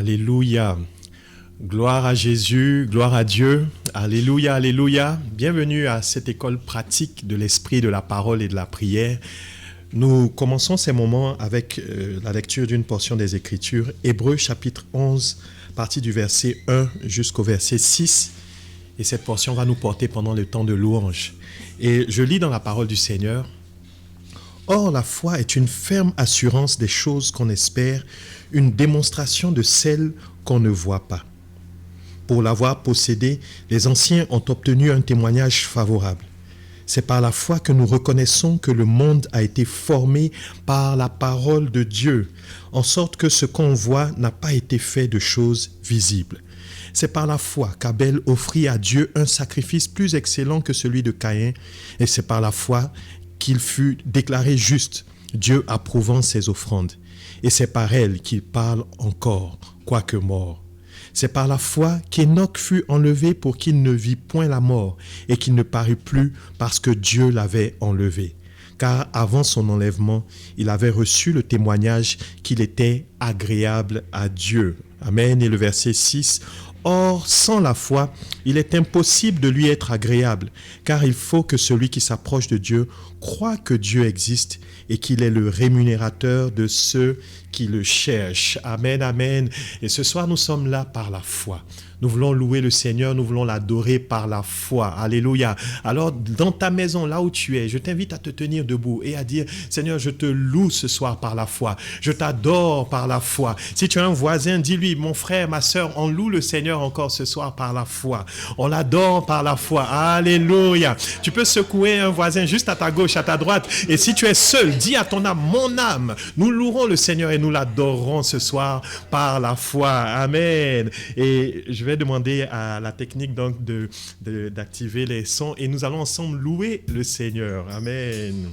Alléluia. Gloire à Jésus, gloire à Dieu. Alléluia, alléluia. Bienvenue à cette école pratique de l'esprit, de la parole et de la prière. Nous commençons ces moments avec la lecture d'une portion des Écritures. Hébreux chapitre 11, partie du verset 1 jusqu'au verset 6. Et cette portion va nous porter pendant le temps de louange. Et je lis dans la parole du Seigneur. Or, la foi est une ferme assurance des choses qu'on espère, une démonstration de celles qu'on ne voit pas. Pour l'avoir possédée, les anciens ont obtenu un témoignage favorable. C'est par la foi que nous reconnaissons que le monde a été formé par la parole de Dieu, en sorte que ce qu'on voit n'a pas été fait de choses visibles. C'est par la foi qu'Abel offrit à Dieu un sacrifice plus excellent que celui de Caïn, et c'est par la foi qu'il fut déclaré juste, Dieu approuvant ses offrandes. Et c'est par elle qu'il parle encore, quoique mort. C'est par la foi qu'Enoch fut enlevé pour qu'il ne vit point la mort et qu'il ne parut plus parce que Dieu l'avait enlevé. Car avant son enlèvement, il avait reçu le témoignage qu'il était agréable à Dieu. Amen. Et le verset 6. Or, sans la foi, il est impossible de lui être agréable, car il faut que celui qui s'approche de Dieu croit que Dieu existe et qu'il est le rémunérateur de ceux qui le cherchent. Amen, amen. Et ce soir, nous sommes là par la foi. Nous voulons louer le Seigneur, nous voulons l'adorer par la foi. Alléluia. Alors, dans ta maison, là où tu es, je t'invite à te tenir debout et à dire, Seigneur, je te loue ce soir par la foi. Je t'adore par la foi. Si tu as un voisin, dis-lui, mon frère, ma sœur, on loue le Seigneur encore ce soir par la foi. On l'adore par la foi. Alléluia. Tu peux secouer un voisin juste à ta gauche, à ta droite. Et si tu es seul, dis à ton âme, mon âme, nous louerons le Seigneur et nous l'adorerons ce soir par la foi. Amen. Et je vais demander à la technique donc d'activer les sons et nous allons ensemble louer le Seigneur. Amen.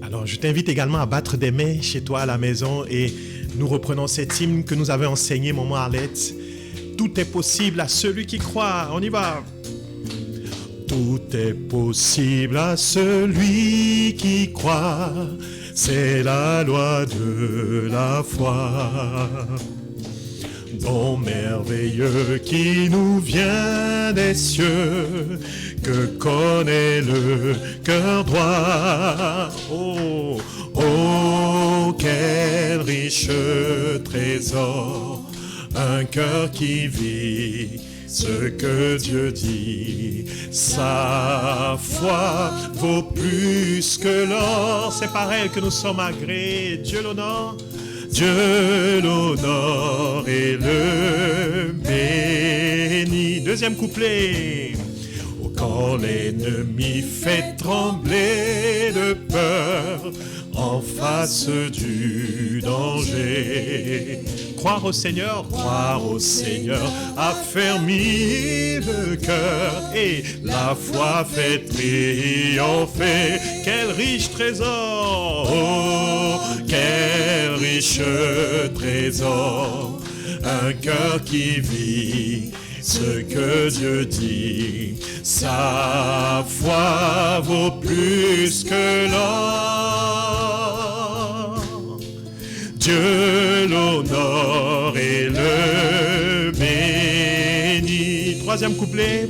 Alors, je t'invite également à battre des mains chez toi à la maison et nous reprenons cet hymne que nous avons enseigné, Maman Arlette. Tout est possible à celui qui croit. On y va. Tout est possible à celui qui croit. C'est la loi de la foi. Don merveilleux qui nous vient des cieux, que connaît le cœur droit. Oh, oh, quel riche trésor, un cœur qui vit ce que Dieu dit. Sa foi vaut plus que l'or, c'est par elle que nous sommes agréés. Dieu l'honore. Dieu l'honore et le bénit. Deuxième couplet. Oh, quand l'ennemi fait trembler de peur en face du danger. Croire au Seigneur, affermit le cœur et la foi fait triompher. Quel riche trésor, oh, quel riche trésor, un cœur qui vit ce que Dieu dit. Sa foi vaut plus que l'or. Dieu l'honore et le bénit. Troisième couplet.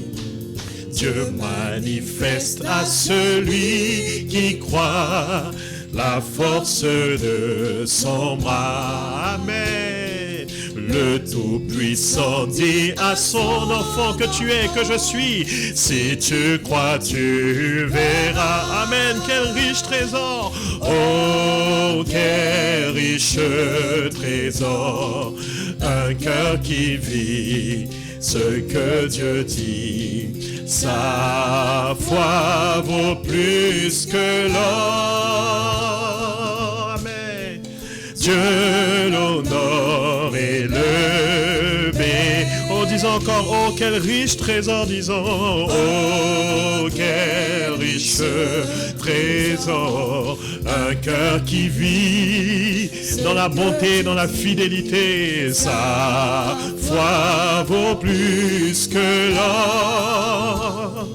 Dieu manifeste à celui qui croit la force de son bras. Amen. Le Tout-Puissant dit à son enfant que tu es, que je suis. Si tu crois, tu verras. Amen. Quel riche trésor. Oh, quel riche trésor. Un cœur qui vit ce que Dieu dit. Sa foi vaut plus que l'or. Amen. Dieu l'honore et le bénit. Oh, disons encore, oh, quel riche trésor, disons. Oh, quel riche trésor. Un cœur qui vit dans la bonté, dans la fidélité. Sa foi vaut plus que l'or.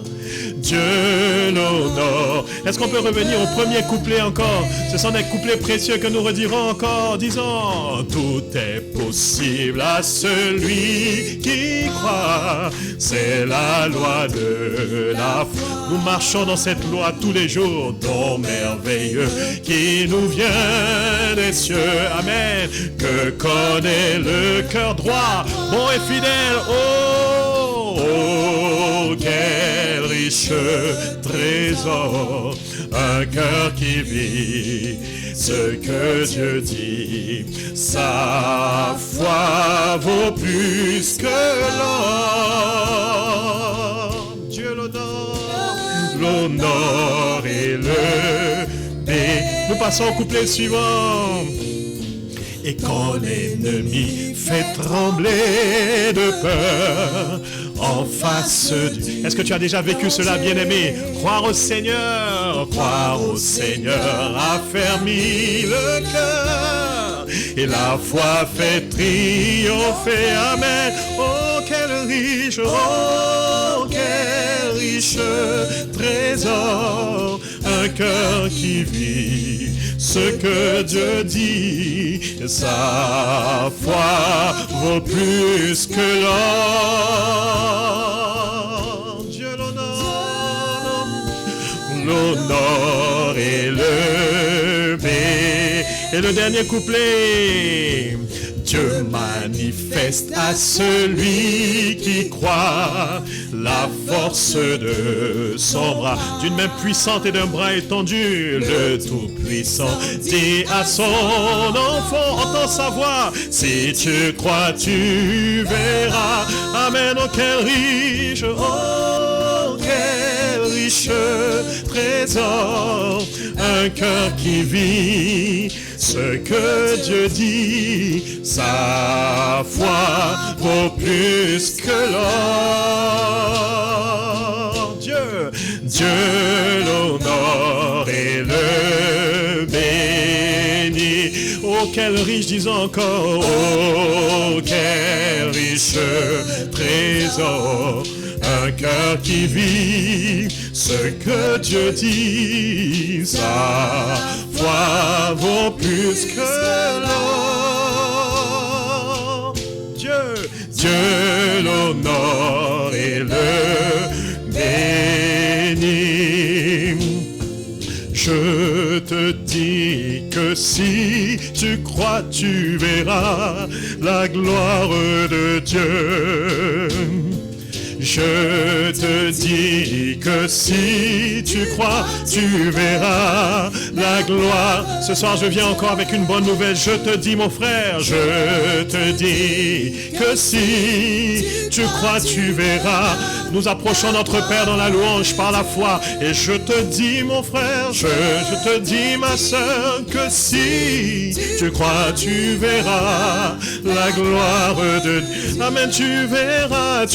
Dieu l'honore. Est-ce qu'on peut revenir au premier couplet encore? Ce sont des couplets précieux que nous redirons encore, disons: tout est possible à celui qui croit. C'est la loi de la foi. Nous marchons dans cette loi tous les jours, don merveilleux qui nous vient des cieux. Amen. Que connaît le cœur droit, bon et fidèle. Oh, oh, quel riche trésor, un cœur qui vit ce que Dieu dit. Sa foi vaut plus que l'or. Dieu l'honneur et le bé. Nous passons au couplet suivant. Et quand l'ennemi fait trembler de peur en face du... Est-ce que tu as déjà vécu cela, bien-aimé? Croire au Seigneur affermit le cœur et la foi fait triompher. Amen. Oh, quel riche trésor, un cœur qui vit ce que Dieu dit. Sa foi vaut plus que l'or. Dieu l'honneur et le bé. Et le dernier couplet. Dieu manifeste à celui qui croit la force de son bras. D'une main puissante et d'un bras étendu, le Tout-Puissant dit à son enfant: entends sa voix, si tu crois, tu verras. Amen. Oh, quel riche trésor, un cœur qui vit ce que Dieu dit. Sa foi vaut plus que l'or. Dieu l'honore et le bénit. Oh, quel riche, disons encore, oh, quel riche trésor, un cœur qui vit ce que Dieu dit. Sa foi vaut plus que l'or. Dieu l'honore et le bénit. Je te dis que si tu crois, tu verras la gloire de Dieu. Je te dis que si tu crois, tu verras la gloire. Ce soir, je viens encore avec une bonne nouvelle. Je te dis, mon frère, je te dis que si tu crois, tu verras. Nous approchons notre Père dans la louange par la foi. Et je te dis, mon frère, je te dis, ma soeur, que si tu crois, tu verras la gloire de Dieu. Amen, tu verras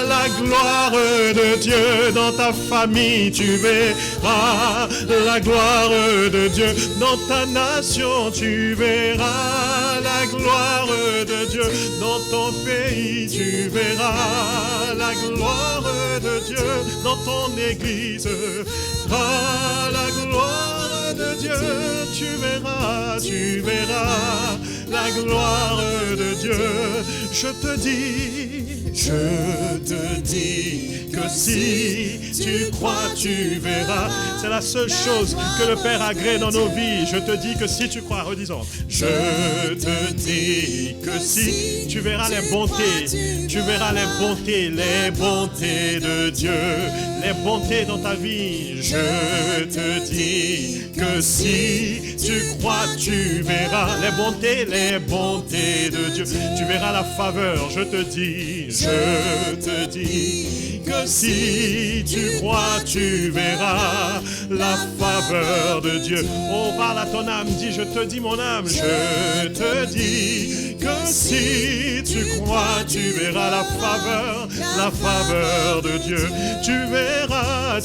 la gloire de Dieu dans ta famille, tu verras la gloire de Dieu dans ta nation, tu verras la gloire de Dieu dans ton pays, tu verras la gloire de Dieu dans ton église, la gloire de Dieu, tu verras la gloire de Dieu. Je te dis que si tu crois, tu verras. C'est la seule chose que le Père agrée dans nos vies. Je te dis que si tu crois, redisons. Je te dis que si tu verras les bontés, les bontés de Dieu, les bontés dans ta vie. Je te dis que si tu crois, tu verras les bontés de Dieu. Tu verras la faveur, je te dis que si tu crois, tu verras la faveur de Dieu. Oh, parle à ton âme, dis, je te dis, mon âme, je te dis que si tu crois, tu verras la faveur de Dieu. Tu verras,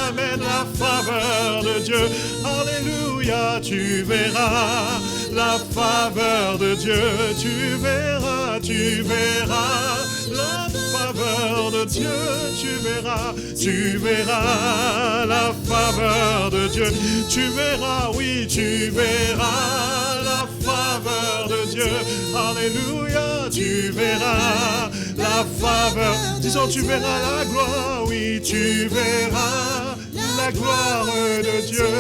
amen, la faveur de Dieu. Alléluia, tu verras la faveur de Dieu. Tu verras la faveur de Dieu. Tu verras la faveur de Dieu. Tu verras, oui, tu verras la faveur de Dieu. Alléluia, tu verras la faveur. Disons, tu verras la gloire, oui, tu verras la gloire de Dieu.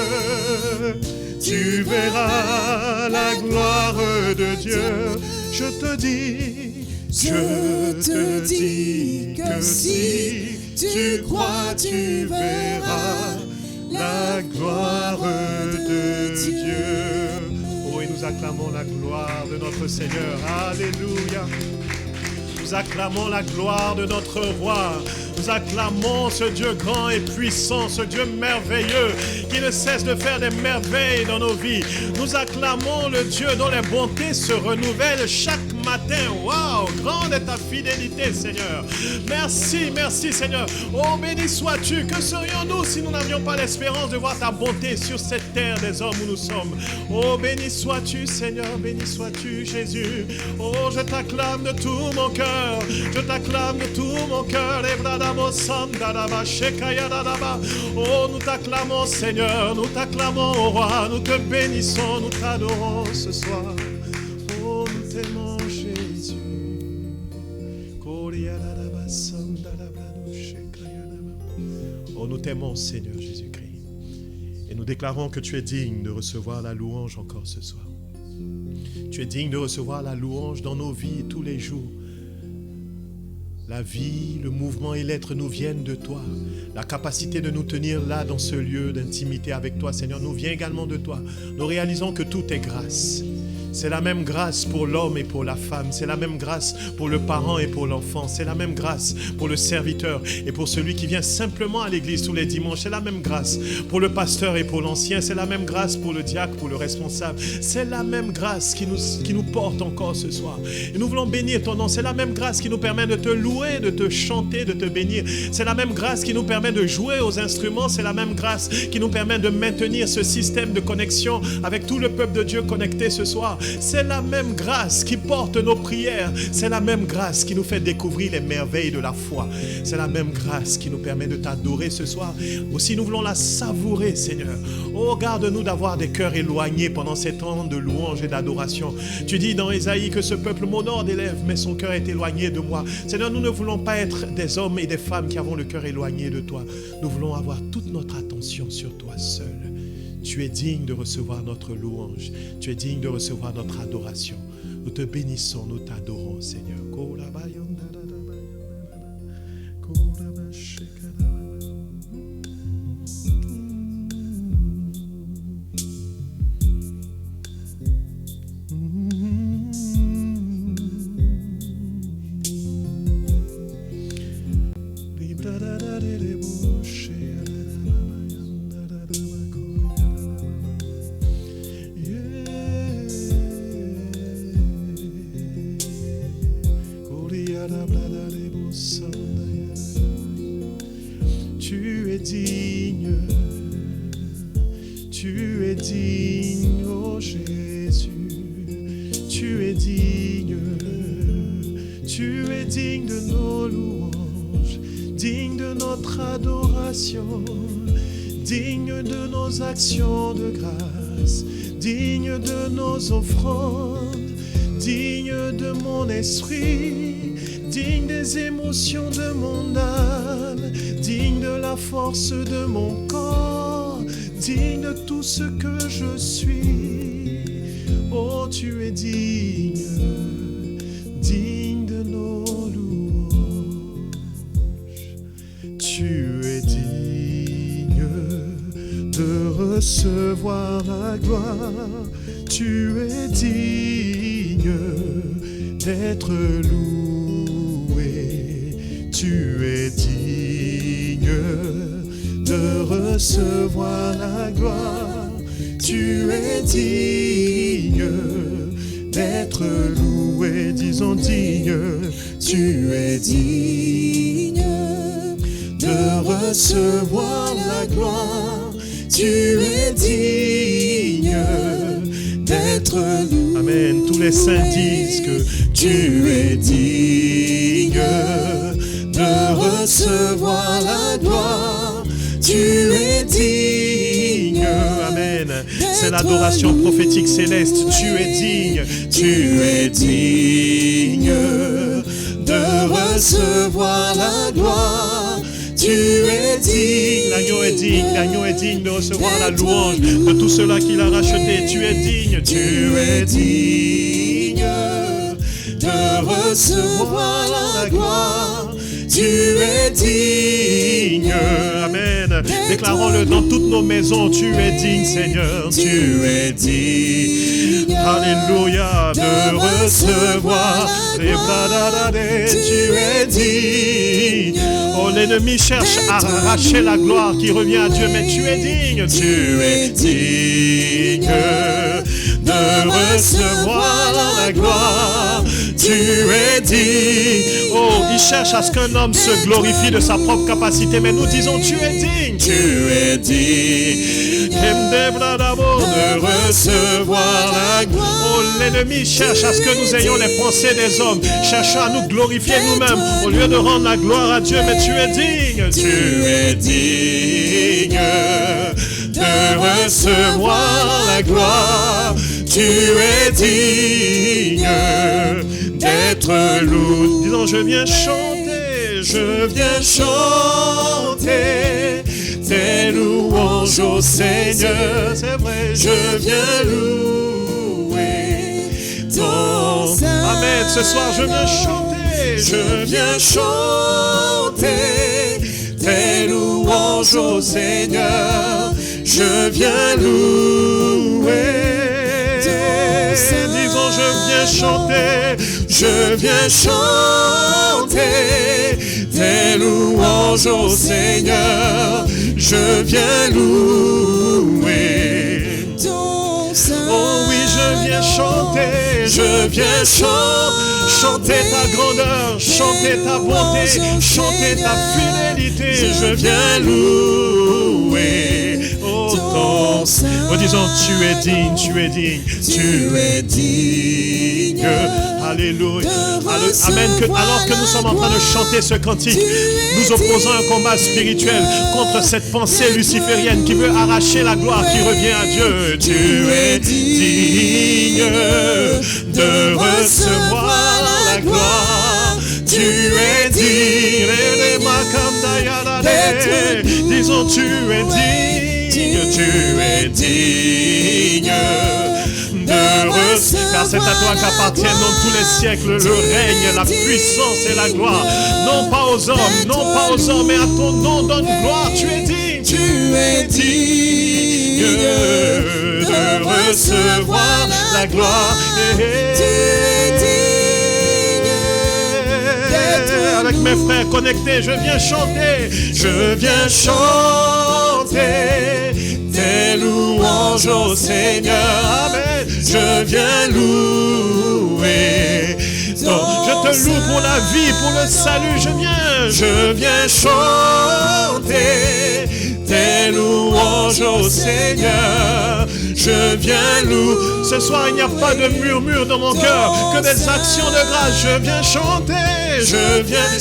Tu verras la gloire de Dieu. Je te dis que si tu crois, tu verras la gloire de Dieu. Oh, et nous acclamons la gloire de notre Seigneur. Alléluia. Nous acclamons la gloire de notre roi. Nous acclamons ce Dieu grand et puissant, ce Dieu merveilleux qui ne cesse de faire des merveilles dans nos vies. Nous acclamons le Dieu dont les bontés se renouvellent chaque matin. Waouh, grande est ta fidélité, Seigneur. Merci, merci, Seigneur. Oh, béni sois-tu. Que serions-nous si nous n'avions pas l'espérance de voir ta bonté sur cette terre des hommes où nous sommes? Oh, béni sois-tu, Seigneur. Béni sois-tu, Jésus. Oh, je t'acclame de tout mon cœur. Je t'acclame de tout mon cœur. Oh, nous t'acclamons, Seigneur. Nous t'acclamons, oh roi. Nous te bénissons, nous t'adorons ce soir. Oh, nous t'aimons, Jésus. Oh, nous t'aimons, Seigneur Jésus-Christ. Et nous déclarons que tu es digne de recevoir la louange encore ce soir. Tu es digne de recevoir la louange dans nos vies tous les jours. La vie, le mouvement et l'être nous viennent de toi. La capacité de nous tenir là dans ce lieu d'intimité avec toi, Seigneur, nous vient également de toi. Nous réalisons que tout est grâce. C'est la même grâce pour l'homme et pour la femme. C'est la même grâce pour le parent et pour l'enfant. C'est la même grâce pour le serviteur et pour celui qui vient simplement à l'église tous les dimanches. C'est la même grâce pour le pasteur et pour l'ancien. C'est la même grâce pour le diacre, pour le responsable. C'est la même grâce qui nous porte encore ce soir. Et nous voulons bénir ton nom. C'est la même grâce qui nous permet de te louer, de te chanter, de te bénir. C'est la même grâce qui nous permet de jouer aux instruments. C'est la même grâce qui nous permet de maintenir ce système de connexion avec tout le peuple de Dieu connecté ce soir. C'est la même grâce qui porte nos prières. C'est la même grâce qui nous fait découvrir les merveilles de la foi. C'est la même grâce qui nous permet de t'adorer ce soir. Aussi, nous voulons la savourer, Seigneur. Oh, garde-nous d'avoir des cœurs éloignés pendant ces temps de louange et d'adoration. Tu dis dans Ésaïe que ce peuple m'honore des lèvres, mais son cœur est éloigné de moi. Seigneur, nous ne voulons pas être des hommes et des femmes qui avons le cœur éloigné de toi. Nous voulons avoir toute notre attention sur toi seul. Tu es digne de recevoir notre louange. Tu es digne de recevoir notre adoration. Nous te bénissons, nous t'adorons, Seigneur. Tu es digne, oh Jésus, tu es digne de nos louanges, digne de notre adoration, digne de nos actions de grâce, digne de nos offrandes, digne de mon esprit, digne des émotions de mon âme, digne de la force de mon corps, digne de tout ce que je suis. Oh, tu es digne de nos louanges. Tu es digne de recevoir la gloire. Tu es digne d'être loué. Tu es digne de recevoir la gloire. Tu es digne d'être loué. Disons digne. Tu es digne de recevoir la gloire. Tu es digne d'être d'être loué. Amen. Tous les saints disent que Tu es digne de recevoir la gloire. Tu es digne. Amen. C'est l'adoration prophétique céleste. Tu es digne. Tu es digne de recevoir la gloire. Tu es digne. L'agneau est digne. L'agneau est digne de recevoir la louange de tout cela qu'il a racheté. Tu es digne. Tu es digne de recevoir la gloire. Tu es digne. Amen. Déclarons-le dans toutes nos maisons. Tu es digne, Seigneur. Tu es digne. Alléluia. De recevoir les bradadades. Tu es digne. Oh, l'ennemi cherche à arracher la gloire qui revient à Dieu, mais tu es digne. Tu es digne de recevoir la gloire. Tu es digne. Oh, il cherche à ce qu'un homme se glorifie de sa propre capacité, mais nous disons tu es digne. Tu es digne de recevoir la gloire. Oh, l'ennemi cherche à ce que nous ayons les pensées des hommes, cherchant à nous glorifier nous-mêmes au lieu de rendre la gloire à Dieu, mais tu es digne. Tu es digne de recevoir la gloire. Tu es digne d'être loué. Disons je viens chanter, Je viens chanter tes louanges au Seigneur. c'est vrai, Je viens louer ton Saint. Amen. Ce soir je viens chanter, Je viens chanter tes louanges au Seigneur. Je viens louer. Disons je viens chanter, Je viens chanter tes louanges au Seigneur. Je viens louer ton Saint. oh oui je viens chanter, Je viens chanter ta grandeur, chanter ta bonté, chanter ta fidélité. Je viens louer ton Saint. Oh, disons, tu es digne, tu es digne, Tu es digne. Alléluia. Amen. Alors que nous sommes en train de chanter ce cantique, nous opposons un combat spirituel contre cette pensée luciférienne qui veut arracher la gloire qui revient à Dieu. Tu es digne de recevoir la gloire. Tu es digne. Disons, tu es digne, Tu es digne de recevoir. car c'est à toi qu'appartiennent dans tous les siècles le règne, la puissance et la gloire. Non pas aux hommes, non pas aux hommes, mais à ton nom donne gloire. Tu es digne. Tu es digne de recevoir la gloire. Tu es digne d'être. Avec mes frères connectés, je viens chanter. Je viens chanter tes louanges au Seigneur. Amen. Je viens louer. Je te loue pour la vie, pour le salut. Je viens chanter tes louanges au Seigneur. Je viens louer. Ce soir, il n'y a pas de murmure dans mon cœur, que des actions de grâce. Je viens chanter. Je viens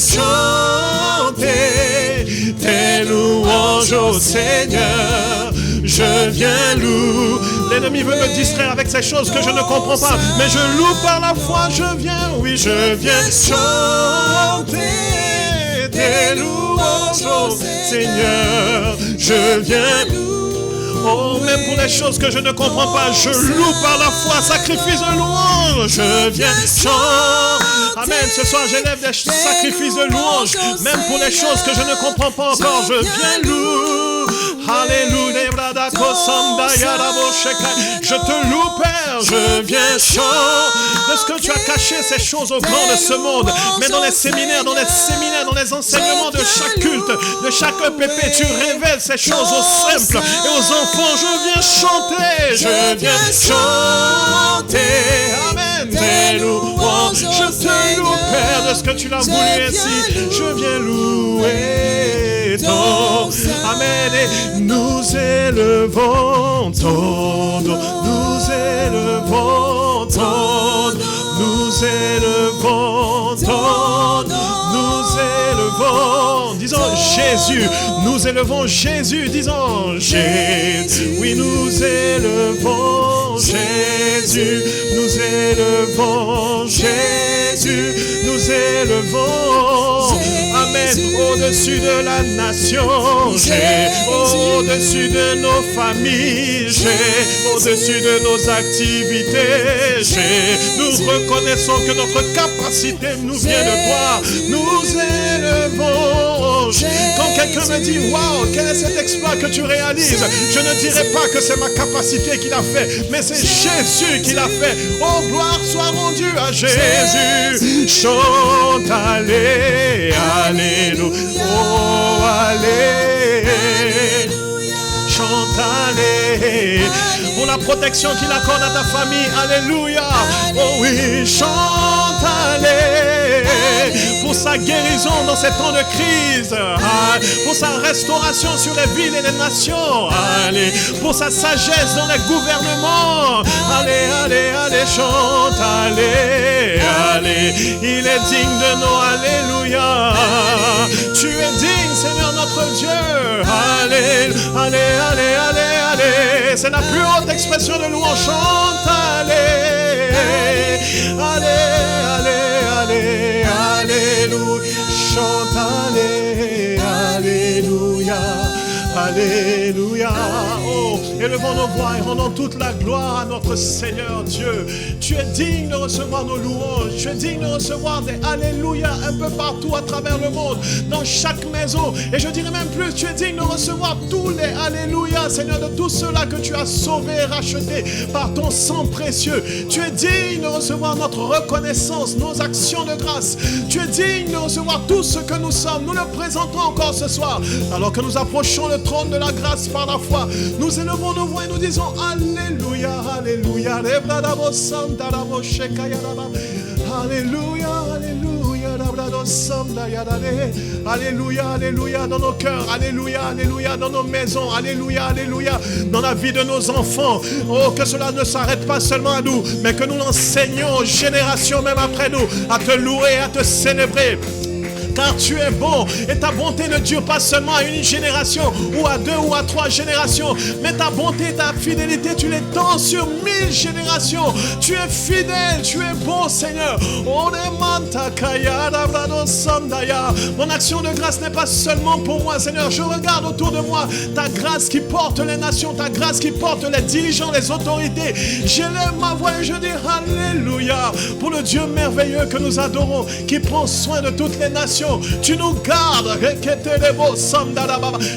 chanter tes louanges au Seigneur. Je viens louer. L'ennemi veut me distraire avec ces choses que je ne comprends pas, mais je loue par la foi. Je viens, oui, Je viens chanter tes louanges au Seigneur. Je viens Oh, même pour les choses que je ne comprends pas, je loue par la foi, sacrifice de louange. Je viens chanter. Amen. Ce soir, j'élève des sacrifices de louange, même pour les choses que je ne comprends pas encore. Je viens louer. Alléluia. Je te loue, Père. Je viens chanter. De ce que tu as caché ces choses aux grands de ce monde, mais dans les séminaires, dans les enseignements de chaque culte, de chaque EPP, tu révèles ces choses aux simples et aux enfants. Je viens chanter. Je viens chanter. Amen. Tes louanges, Je te loue, Père, de ce que tu l'as voulu ainsi. Je viens louer ton Amen. Et nous élevons ton nom. Nous élevons ton nom. Nous élevons ton nom. Nous élevons. Disons Jésus. Nous élevons Jésus. Disons Jésus. Oui, nous élevons Jésus. Nous élevons Jésus. Nous élevons. Amen. Au-dessus de la nation. Au-dessus de nos familles. Au-dessus de nos activités. Nous reconnaissons que notre capacité nous vient de toi. Nous élevons. Quand quelqu'un me dit, waouh, quel est cet exploit que tu réalises? Je ne dirai pas que c'est ma capacité qui l'a fait, mais c'est Jésus qui l'a fait. Oh, gloire soit rendue à Jésus. Chante, allez, alléluia. Oh, allez. Chante, allez. Pour la protection qu'il accorde à ta famille. Alléluia. Oh oui, chante, allez. Pour sa guérison dans ces temps de crise. Pour sa restauration sur les villes et les nations. Allez. Pour sa sagesse dans les gouvernements. Allez, allez, allez, chante, allez, allez. Il est digne de nos alléluia. Tu es digne, Seigneur notre Dieu. Allez, allez, allez, allez, allez. C'est la plus haute expression de louange. Chante, allez, allez, allez, allez, alléluia. Chante, allez, alléluia. Alléluia. Oh, élevons nos voix et rendons toute la gloire à notre Seigneur Dieu. Tu es digne de recevoir nos louanges. Tu es digne de recevoir des alléluia un peu partout à travers le monde, dans chaque maison. Et je dirais même plus, tu es digne de recevoir tous les alléluia, Seigneur, de tous ceux-là que tu as sauvés et rachetés par ton sang précieux. Tu es digne de recevoir notre reconnaissance, nos actions de grâce. Tu es digne de recevoir tout ce que nous sommes. Nous le présentons encore ce soir, alors que nous approchons le trône de la grâce par la foi. Nous élevons nos voix et nous disons alléluia, alléluia, alléluia, alléluia, alléluia, alléluia dans nos cœurs, alléluia, alléluia dans nos maisons, alléluia, alléluia dans la vie de nos enfants. Oh, que cela ne s'arrête pas seulement à nous, mais que nous l'enseignions aux générations même après nous, à te louer, à te célébrer. Car tu es bon et ta bonté ne dure pas seulement à une génération ou à 2 ou à 3 générations, mais ta bonté et ta fidélité, tu les tends sur 1000 générations. Tu es fidèle, tu es bon, Seigneur. Mon action de grâce n'est pas seulement pour moi, Seigneur. Je regarde autour de moi ta grâce qui porte les nations, ta grâce qui porte les dirigeants, les autorités. J'élève ma voix et je dis alléluia pour le Dieu merveilleux que nous adorons, qui prend soin de toutes les nations. Tu nous gardes,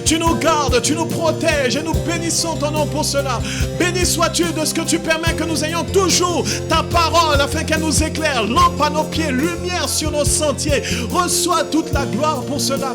tu nous gardes, tu nous protèges et nous bénissons ton nom pour cela. Béni sois-tu de ce que tu permets que nous ayons toujours ta parole afin qu'elle nous éclaire, lampe à nos pieds, lumière sur nos sentiers. Reçois toute la gloire pour cela.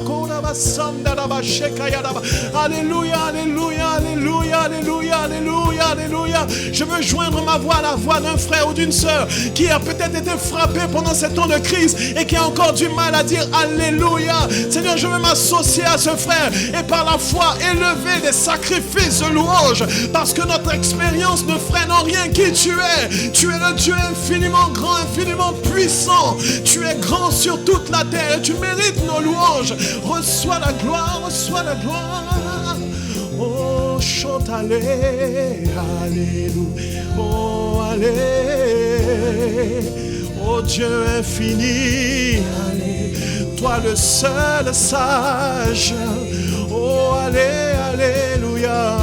Alléluia, alléluia, alléluia, alléluia, alléluia, alléluia. Je veux joindre ma voix à la voix d'un frère ou d'une sœur qui a peut-être été frappé pendant ces temps de crise et qui a encore du mal à dire alléluia. Seigneur, je veux m'associer à ce frère et par la foi élever des sacrifices de louange, parce que notre expérience ne freine en rien qui tu es. Tu es le Dieu infiniment grand, infiniment puissant. Tu es grand sur toute la terre et tu mérites nos louanges. Reçois la gloire, reçois la gloire. Oh, chante allez, alléluia. Oh, allez. Oh Dieu infini, allez, toi le seul sage. Oh, allez, alléluia,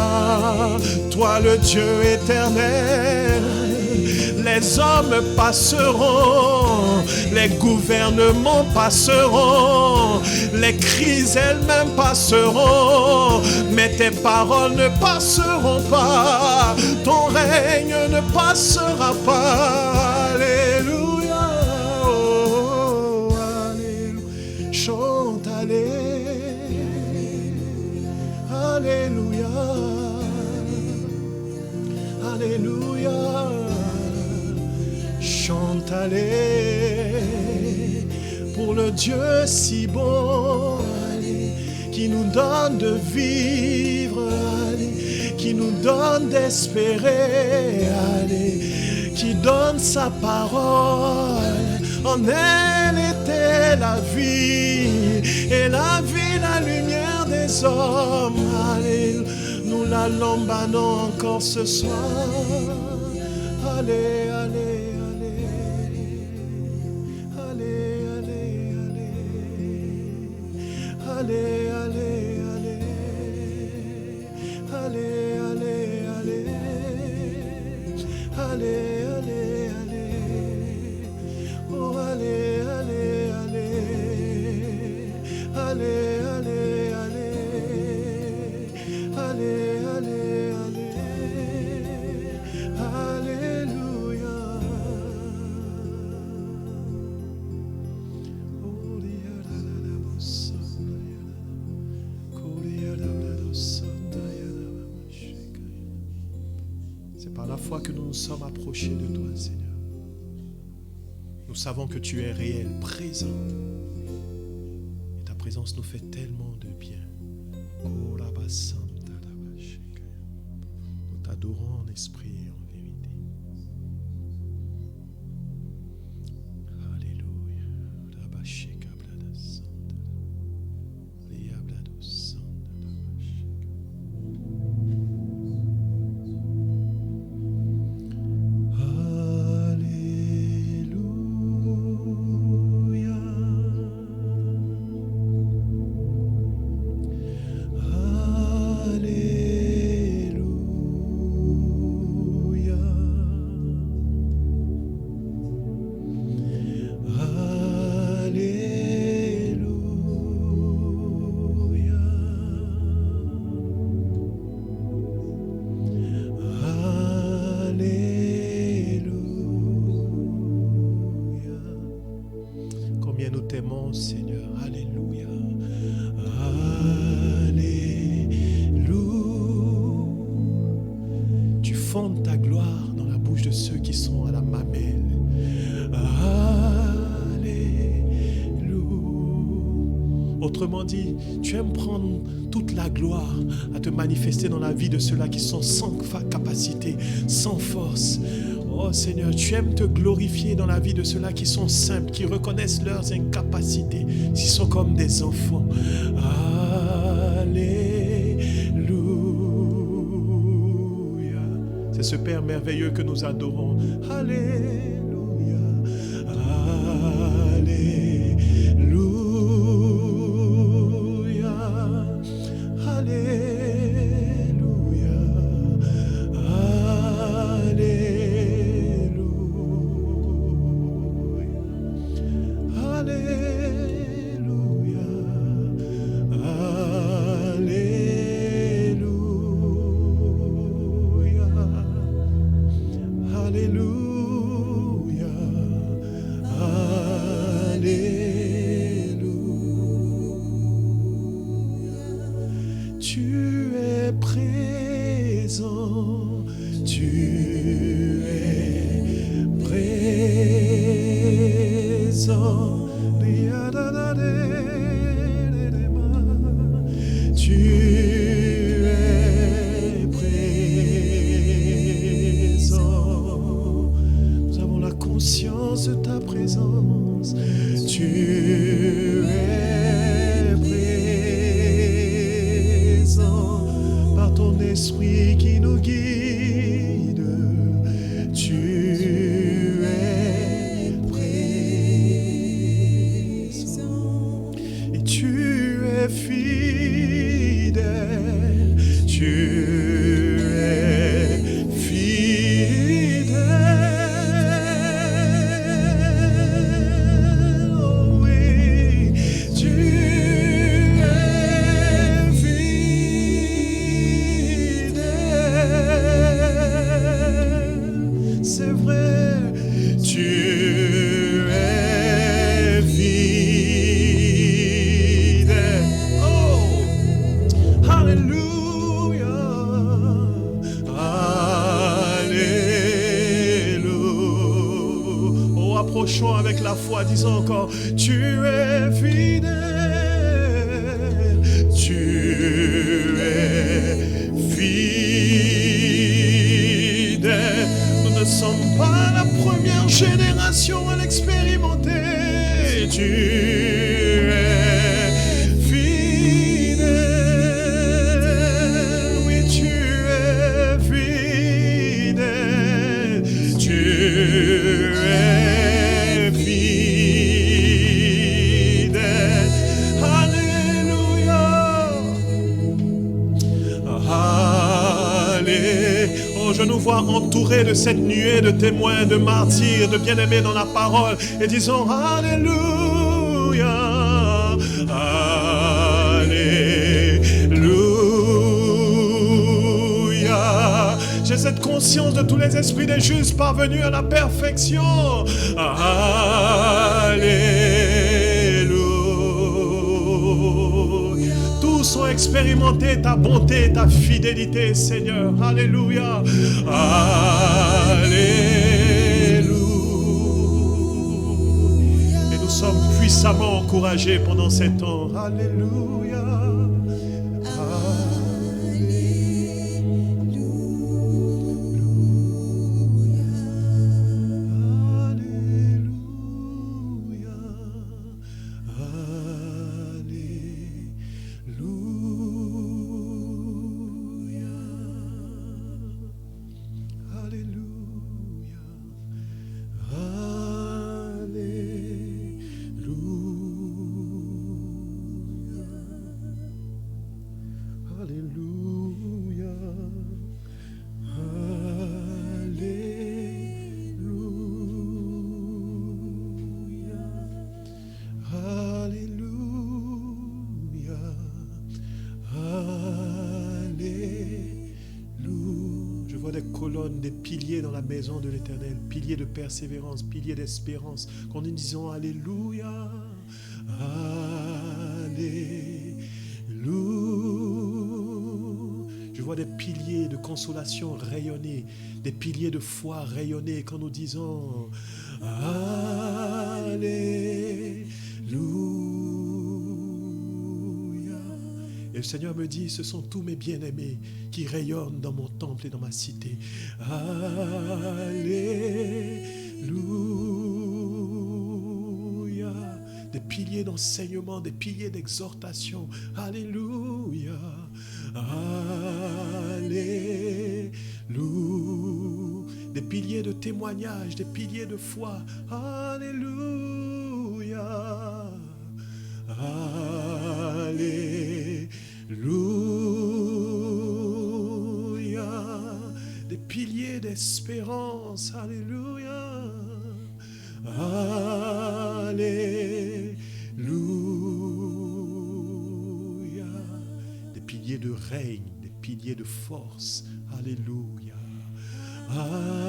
toi le Dieu éternel. Les hommes passeront, les gouvernements passeront, les crises elles-mêmes passeront, mais tes paroles ne passeront pas, ton règne ne passera pas. Alléluia, oh, alléluia, chante, alléluia, alléluia. Chante, allez, pour le Dieu si bon, allez, qui nous donne de vivre, allez, qui nous donne d'espérer, allez, qui donne sa parole. En elle était la vie, et la vie, la lumière des hommes. Allez, nous la lambannons encore ce soir. Allez, allez, allez, allez, allez, allez, allez, allez, allez, allez, allez, allez, allez, allez, allez, oh allez, allez, allez, allez, allez, allez, allez, allez, allez, alléluia. C'est par la foi que nous nous sommes approchés de toi, Seigneur. Nous savons que tu es réel, présent. Et ta présence nous fait tellement de bien. Nous t'adorons en esprit et en vérité. Alléluia. Seigneur, alléluia, alléluia. Tu fondes ta gloire dans la bouche de ceux qui sont à la mamelle. Alléluia. Autrement dit, tu aimes prendre toute la gloire à te manifester dans la vie de ceux-là qui sont sans capacité, sans force. Oh Seigneur, tu aimes te glorifier dans la vie de ceux-là qui sont simples, qui reconnaissent leurs incapacités, qui sont comme des enfants. Alléluia. C'est ce Père merveilleux que nous adorons. Alléluia. Alléluia. Alléluia. Tu es présent, tu es présent. Tu es présent. Nous avons la conscience de ta présence. Tu es présent par ton esprit qui nous guide. Tu es présent et tu es fidèle. Tu es fidèle. Oh oui, tu es fidèle. C'est vrai, tu es fidèle. Oh, alléluia, alléluia. Oh, rapprochons avec la foi, disons encore, tu es fidèle, tu es fidèle. Nous ne sommes pas la première génération à l'expérimenter. Tu es fidèle, oui, tu es fidèle, tu es fidèle. Alléluia. Oh, je nous vois entourés de cette nuée de témoins, de martyrs, de bien-aimés dans la parole, et disons Alléluia, Alléluia. J'ai cette conscience de tous les esprits des justes parvenus à la perfection. Alléluia. Tous ont expérimenté ta bonté, ta fidélité, Seigneur. Alléluia. Alléluia. Et nous sommes puissamment encouragés pendant ces temps. Alléluia. Des piliers dans la maison de l'Éternel, piliers de persévérance, piliers d'espérance, qu'on nous disons Alléluia, Alléluia. Je vois des piliers de consolation rayonner, des piliers de foi rayonner, quand nous disons Alléluia. Et le Seigneur me dit, ce sont tous mes bien-aimés qui rayonnent dans mon temple et dans ma cité. Alléluia. Des piliers d'enseignement, des piliers d'exhortation. Alléluia. Alléluia. Des piliers de témoignage, des piliers de foi. Alléluia. Alléluia. Des piliers d'espérance. Alléluia. Alléluia. Des piliers de règne, des piliers de force. Alléluia. Alléluia.